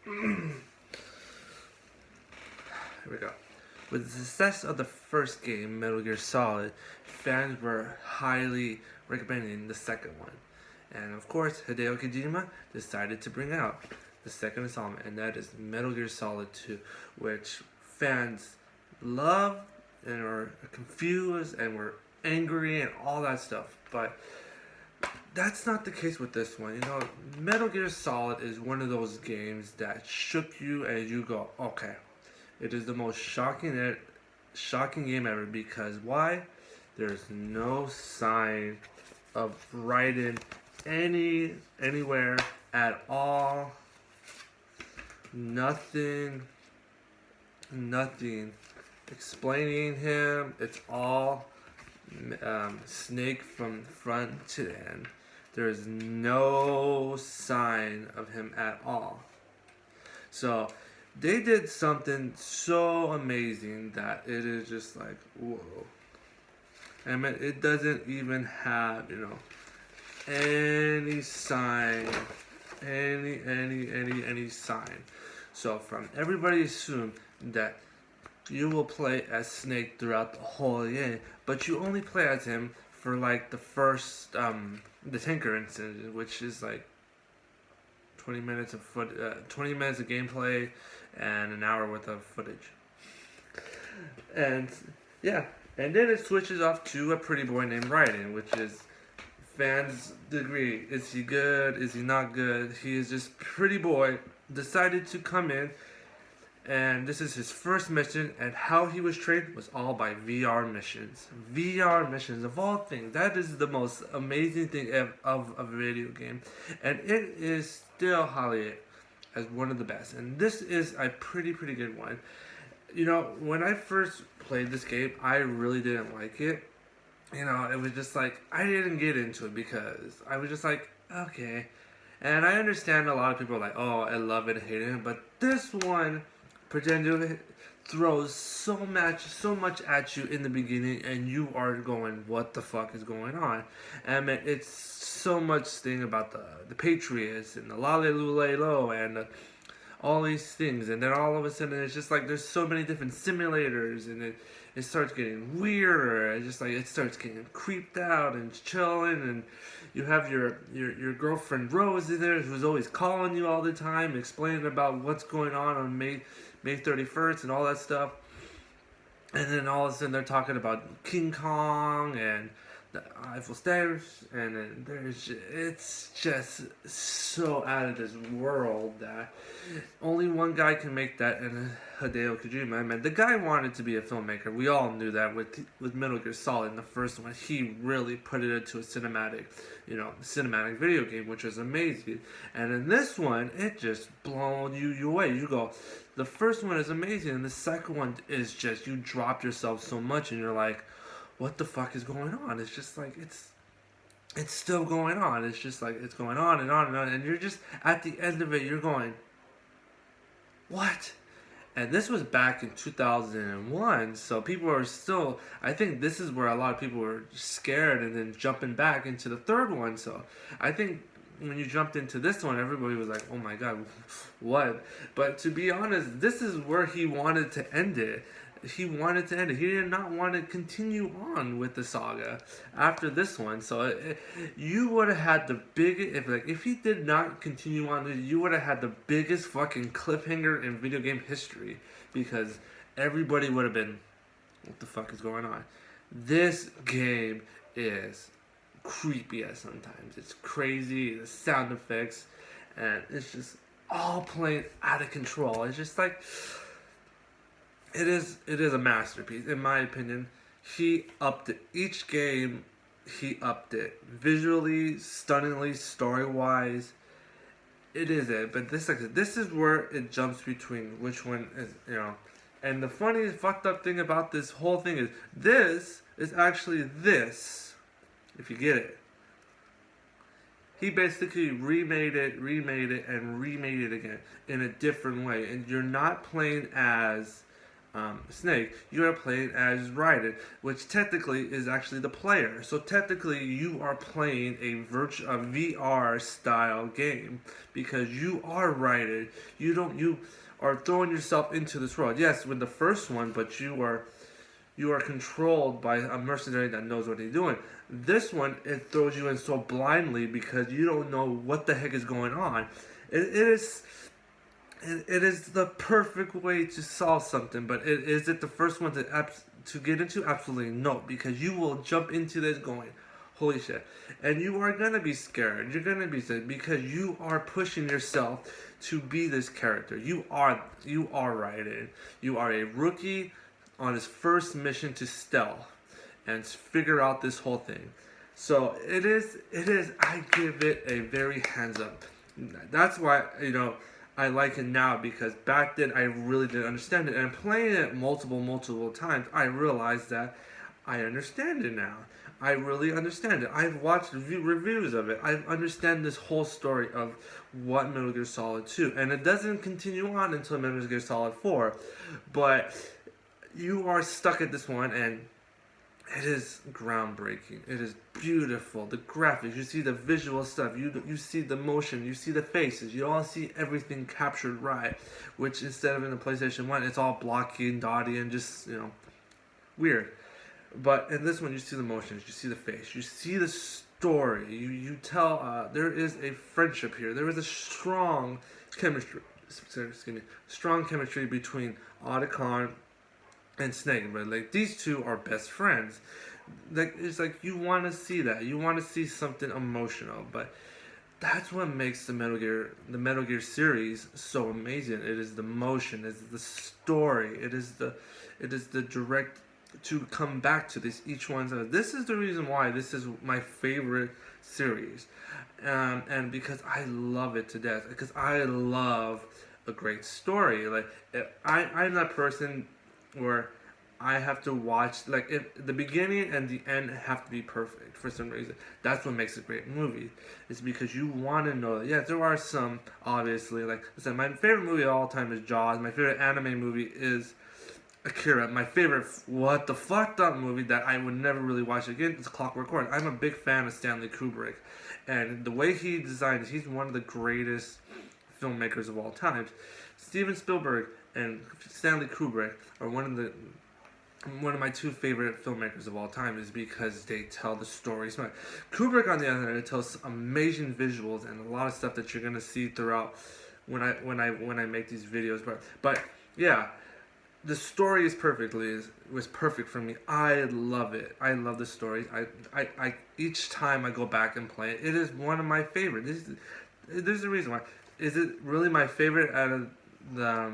Here we go. With the success of the first game, Metal Gear Solid, fans were highly recommending the second one. And of course, Hideo Kojima decided to bring out the second installment, and that is Metal Gear Solid 2, which fans love and are confused and were angry and all that stuff. But that's not the case with this one. You know, Metal Gear Solid is one of those games that shook you and you go, okay. It is the most shocking game ever because why? There's no sign of Raiden anywhere at all. Nothing explaining him. It's all Snake from front to end. There is no sign of him at all. So they did something so amazing that it is just like, whoa. I mean, it doesn't even have, any sign, any sign. So from everybody assumed that you will play as Snake throughout the whole game, but you only play as him for like the first, the Tinker incident, which is like 20 minutes of 20 minutes of gameplay and an hour worth of footage. And yeah, and then it switches off to a pretty boy named Raiden, which is fans agree. Is he good? Is he not good? He is just pretty boy. Decided to come in, and this is his first mission. And how he was trained was all by VR missions. VR missions of all things. That is the most amazing thing of a video game, and it is still highly as one of the best. And this is a pretty good one. When I first played this game, I really didn't like it. It was just like, I didn't get into it because I was just like, okay. And I understand a lot of people are like, oh, I love it, I hate it. But this one, Pretendo throws so much at you in the beginning, and you are going, what the fuck is going on? And it's so much thing about the Patriots and the Lalelulelo and all these things, and then all of a sudden it's just like there's so many different simulators, and it starts getting weirder. It's just like it starts getting creeped out and chilling, and you have your girlfriend Rose in there who's always calling you all the time, explaining about what's going on May 31st and all that stuff. And then all of a sudden they're talking about King Kong and the Eiffel Stairs, and then it's just so out of this world that only one guy can make that, and Hideo Kojima. I mean, the guy wanted to be a filmmaker. We all knew that with Metal Gear Solid in the first one. He really put it into a cinematic video game, which was amazing. And in this one, it just blown you away. You go, the first one is amazing, and the second one is just, you drop yourself so much, and you're like, what the fuck is going on? It's just like, it's still going on. It's just like, it's going on and on and on. And you're just, at the end of it, you're going, what? And this was back in 2001. So people are still, I think this is where a lot of people were scared and then jumping back into the third one. So I think when you jumped into this one, everybody was like, oh my God, what? But to be honest, this is where he wanted to end it. He wanted to end it. He did not want to continue on with the saga after this one. So you would have had the biggest, if he did not continue on, you would have had the biggest fucking cliffhanger in video game history, because everybody would have been, what the fuck is going on? This game is creepy at sometimes. It's crazy, the sound effects, and it's just all playing out of control. It's just like, it is a masterpiece, in my opinion. He upped it. Each game, he upped it. Visually, stunningly, story-wise, it is it. But this is where it jumps between which one is, And the funny, fucked up thing about this whole thing is, this is actually this, if you get it. He basically remade it, and remade it again in a different way. And you're not playing as Snake, you are playing as Raiden, which technically is actually the player. So technically, you are playing a VR style game because you are Raiden. You are throwing yourself into this world. Yes, with the first one, but you are controlled by a mercenary that knows what he's doing. This one, it throws you in so blindly because you don't know what the heck is going on. It is the perfect way to solve something, but is it the first one to get into? Absolutely no, because you will jump into this going, holy shit, and you are gonna be scared. You're gonna be scared because you are pushing yourself to be this character. You are Raiden. You are a rookie on his first mission to stealth and figure out this whole thing. So it is. I give it a very hands up. That's why I like it now, because back then I really didn't understand it, and playing it multiple times, I realized that I understand it now. I really understand it. I've watched reviews of it. I understand this whole story of what Metal Gear Solid 2, and it doesn't continue on until Metal Gear Solid 4, but you are stuck at this one, and it is groundbreaking. It is beautiful. The graphics, you see the visual stuff, you see the motion, you see the faces, you all see everything captured right, which instead of in the PlayStation 1, it's all blocky and dotty and just, weird. But in this one, you see the motions, you see the face, you see the story, you tell, there is a friendship here, there is a strong chemistry, between Otacon and Snake, but like these two are best friends. Like it's like you want to see that, you want to see something emotional, but that's what makes the Metal Gear series so amazing. It is the motion, it is the story, it is the direct to come back to this each one's. This is the reason why this is my favorite series, and because I love it to death. Because I love a great story. Like I'm that person where I have to watch, like, if the beginning and the end have to be perfect for some reason. That's what makes a great movie. It's because you want to know that, yeah, there are some, obviously, like I said, my favorite movie of all time is Jaws. My favorite anime movie is Akira. My favorite what the fucked up movie that I would never really watch again is Clockwork Orange. I'm a big fan of Stanley Kubrick, and the way he designed, he's one of the greatest filmmakers of all time. Steven Spielberg and Stanley Kubrick are one of my two favorite filmmakers of all time, is because they tell the stories. Kubrick, on the other hand, tells amazing visuals and a lot of stuff that you're gonna see throughout when I make these videos. But yeah, the story was perfect for me. I love it. I love the stories. I each time I go back and play it, it is one of my favorites. There's a reason why. Is it really my favorite out of the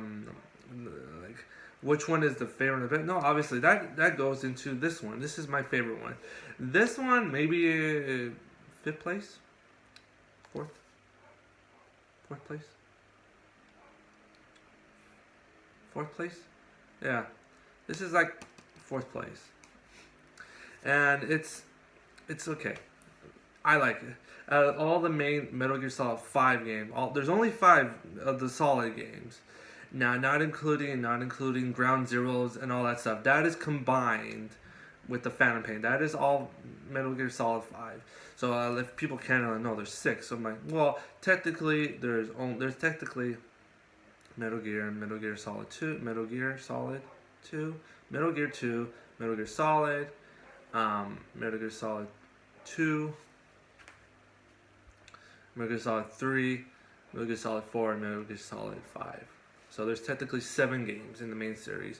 like, which one is the favorite event? No, obviously that goes into this one. This is my favorite one. This one maybe fifth place, fourth place, fourth place. Yeah, this is like fourth place, and it's okay. I like it. Out of all the main Metal Gear Solid 5 games, there's only 5 of the Solid games. Now, not including Ground Zeroes and all that stuff. That is combined with the Phantom Pain. That is all Metal Gear Solid 5. So if people can't know, there's 6. So I'm like, well, technically there's technically Metal Gear and Metal Gear Solid 2, Metal Gear Solid 2, Metal Gear 2, Metal Gear Solid, Metal Gear Solid 2. Metal Gear Solid 3, Metal Gear Solid 4, and Metal Gear Solid 5. So there's technically 7 games in the main series.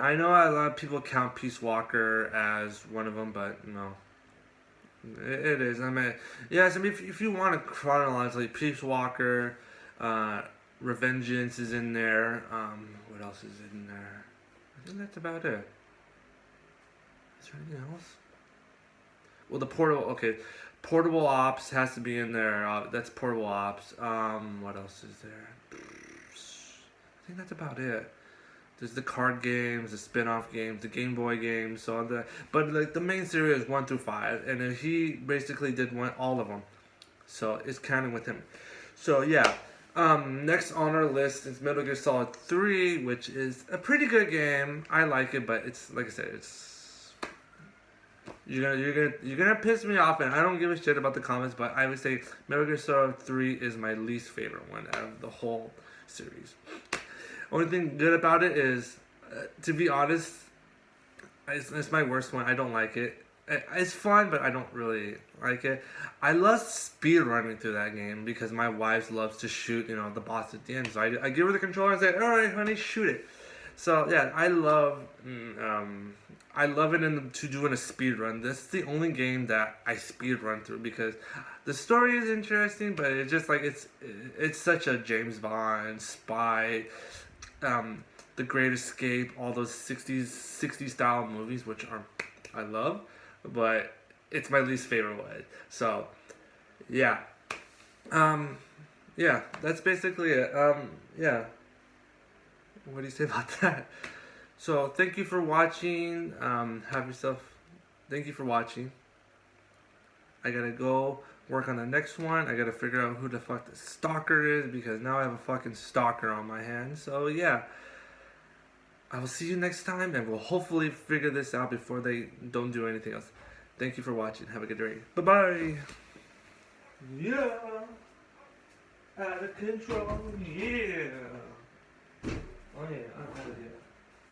I know a lot of people count Peace Walker as one of them, but no. It is. I mean, yes, if you want to chronologically, Peace Walker, Revengeance is in there. What else is in there? I think that's about it. Is there anything else? Well, the Portable Ops has to be in there. That's Portable Ops. What else is there? I think that's about it. There's the card games, the spin-off games, the Game Boy games, so on but like the main series is 1 through 5, and he basically did all of them. So it's counting with him. So yeah, Next on our list is Metal Gear Solid 3, which is a pretty good game. I like it, but it's like I said, it's you're gonna piss me off, and I don't give a shit about the comments, but I would say Metal Gear Solid 3 is my least favorite one out of the whole series. Only thing good about it is, to be honest, it's my worst one. I don't like it. It's fun, but I don't really like it. I love speed running through that game because my wife loves to shoot, the boss at the end. So I give her the controller and say, "All right, honey, shoot it." So yeah, I love it to doing a speed run. This is the only game that I speed run through because the story is interesting, but it's just like it's such a James Bond spy. The Great Escape, all those 60s style movies, which I love, but it's my least favorite one. So, yeah. Yeah, that's basically it. Yeah. What do you say about that? So, thank you for watching. Thank you for watching. I gotta go work on the next one. I gotta figure out who the fuck the stalker is because now I have a fucking stalker on my hands. So, yeah. I will see you next time, and we'll hopefully figure this out before they don't do anything else. Thank you for watching. Have a good day. Bye-bye. Yeah. Out of control. Yeah. Oh, yeah. I'm out of here.